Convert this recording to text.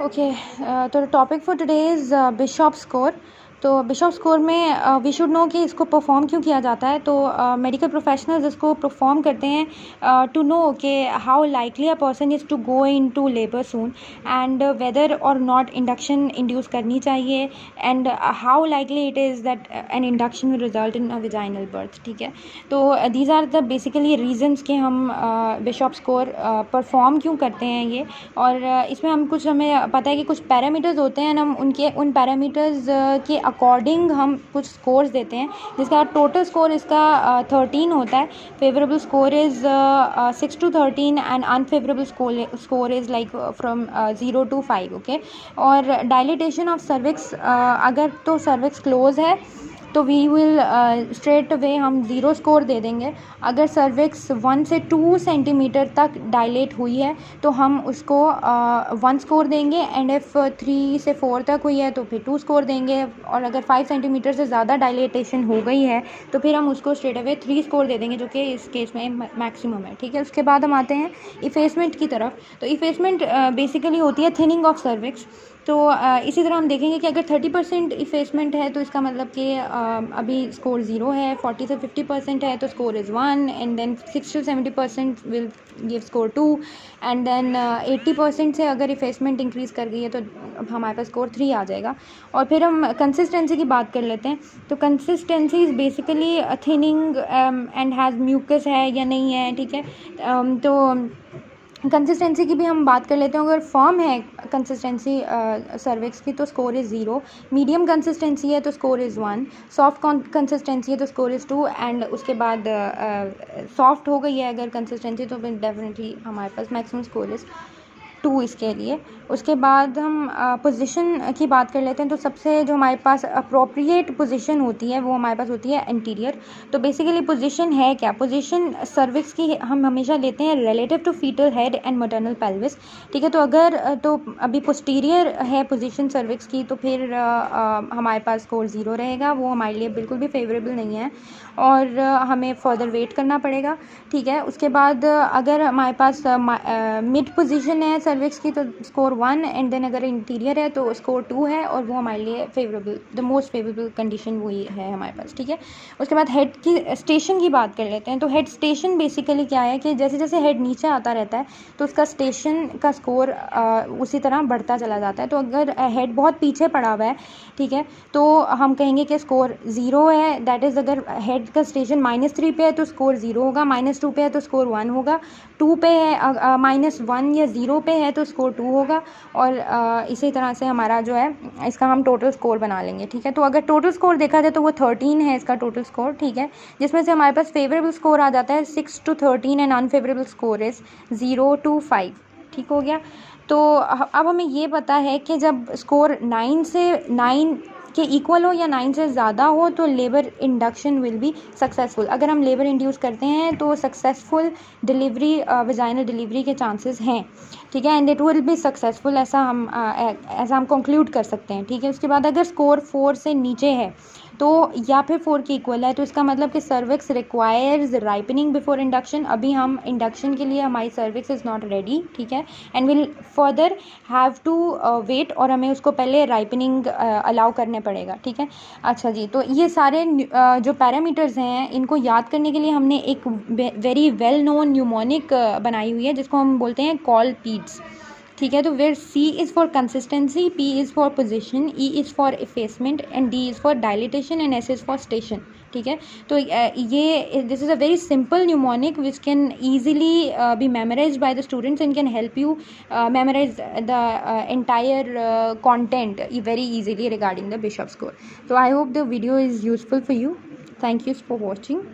Okay, तो topic for today is Bishop score. तो Bishop score में वी शुड नो कि इसको परफॉर्म क्यों किया जाता है। तो मेडिकल प्रोफेशनल्स इसको परफॉर्म करते हैं टू नो कि how likely a person is to go in to labour soon, and whether और नॉट इंडक्शन इंड्यूस करनी चाहिए, and how likely it is that an induction will result in a vaginal birth. ठीक है, तो these are the basically reasons कि हम Bishop score perform क्यों करते हैं ये। और इसमें हमें पता है कि कुछ पैरामीटर्स होते हैं, हम उन पैरामीटर्स के अकॉर्डिंग हम कुछ स्कोर्स देते हैं, जिसका टोटल स्कोर इसका 13 होता है। Favourable score is 6 to 13 and unfavourable score is like from 0 to 5। Okay, और डायलिटेशन ऑफ सर्विक्स, अगर तो सर्विक्स क्लोज है तो वी विल स्ट्रेट वे हम 0 स्कोर दे देंगे। अगर सर्विक्स 1 से 2 सेंटीमीटर तक डायलेट हुई है तो हम उसको 1 स्कोर देंगे, एंड इफ़ 3 से 4 तक हुई है तो फिर 2 स्कोर देंगे, और अगर 5 सेंटीमीटर से ज़्यादा डायलेटेशन हो गई है तो फिर हम उसको स्ट्रेट अवे 3 स्कोर दे देंगे, जो कि इस केस में मैक्सिमम है। ठीक है, उसके बाद हम आते हैं इफेसमेंट की तरफ। तो इफेसमेंट बेसिकली होती है थिनिंग ऑफ सर्विक्स। तो इसी तरह हम देखेंगे कि अगर 30% इफेसमेंट है तो इसका मतलब कि अभी स्कोर 0 है, 40 से 50% है तो score is 1, and then 60 to 70% will give score 2, and then 80% से अगर इफेसमेंट इंक्रीज़ कर गई है तो अब हमारे पास स्कोर 3 आ जाएगा। और फिर हम कंसिस्टेंसी की बात कर लेते हैं। तो consistency is basically thinning and has mucus है या नहीं है। ठीक है, तो कंसिस्टेंसी की भी हम बात कर लेते हैं। अगर फर्म है कंसिस्टेंसी सर्विक्स की तो स्कोर इज़ 0, मीडियम कंसिस्टेंसी है तो स्कोर इज़ 1, सॉफ्ट कंसिस्टेंसी है तो स्कोर इज़ 2, एंड उसके बाद सॉफ्ट हो गई है अगर कंसिस्टेंसी तो फिर डेफिनेटली हमारे पास मैक्सिमम स्कोर इज़ 2 इसके लिए। उसके बाद हम पोजीशन की बात कर लेते हैं। तो सबसे जो हमारे पास अप्रोप्रिएट पोजीशन होती है वो हमारे पास होती है एंटीरियर। तो बेसिकली पोजीशन है क्या, पोजीशन सर्विक्स की हम हमेशा लेते हैं relative to fetal head and maternal pelvis. ठीक है, तो अगर तो अभी पोस्टीरियर है पोजीशन सर्विक्स की तो फिर हमारे पास स्कोर 0 रहेगा, वो हमारे लिए बिल्कुल भी फेवरेबल नहीं है और हमें फर्दर वेट करना पड़ेगा। ठीक है, उसके बाद अगर हमारे पास मिड पोजीशन है सर्विक्स की तो स्कोर 1, एंड देन अगर इंटीरियर है तो स्कोर 2 है, और वो हमारे लिए favourable, the most favourable condition वही है हमारे पास। ठीक है, उसके बाद हेड की स्टेशन की बात कर लेते हैं। तो हेड स्टेशन बेसिकली क्या है कि जैसे जैसे हेड नीचे आता रहता है तो उसका स्टेशन का स्कोर उसी तरह बढ़ता चला जाता है। तो अगर हेड बहुत पीछे पड़ा हुआ है, ठीक है, तो हम कहेंगे कि स्कोर 0 है। दैट इज़ अगर हेड का स्टेशन -3 पे है तो स्कोर 0 होगा, -2 पे है तो स्कोर 1 होगा, 2 पे है -1 या 0 पे है तो स्कोर 2 होगा, और इसी तरह से हमारा जो है इसका हम टोटल स्कोर बना लेंगे। ठीक है, तो अगर टोटल स्कोर देखा जाए तो वो 13 है इसका टोटल स्कोर। ठीक है, जिसमें से हमारे पास फेवरेबल स्कोर आ जाता है 6 to 13 and unfavourable score is 0 to 5। ठीक हो गया। तो अब हमें ये पता है कि जब स्कोर 9 के इक्वल हो या 9 से ज़्यादा हो तो labour induction will be successful. अगर हम लेबर इंड्यूस करते हैं तो सक्सेसफुल डिलीवरी, वजाइनल डिलीवरी के चांसेस हैं। ठीक है, and it will be successful, ऐसा हम कंक्लूड कर सकते हैं। ठीक है, उसके बाद अगर स्कोर 4 से नीचे है तो या फिर 4 के इक्वल है तो इसका मतलब कि cervix requires ripening before induction. अभी हम इंडक्शन के लिए हमारी सर्विक्स इज़ नॉट रेडी। ठीक है, and will further have to wait, और हमें उसको पहले राइपनिंग अलाउ करने पड़ेगा। ठीक है, अच्छा जी, तो ये सारे जो पैरामीटर्स हैं इनको याद करने के लिए हमने एक वेरी वेल नोन न्यूमोनिक बनाई हुई है जिसको हम बोलते हैं कॉल पीड्स। ठीक है, तो where C is for consistency, P is for position, E is for effacement, and D is for dilatation, and S is for station. ठीक है, तो ये this is a very simple mnemonic which can easily be memorised by the students and can help you memorise the entire content very easily regarding the Bishop score. So I hope the video is useful for you. Thank you for watching.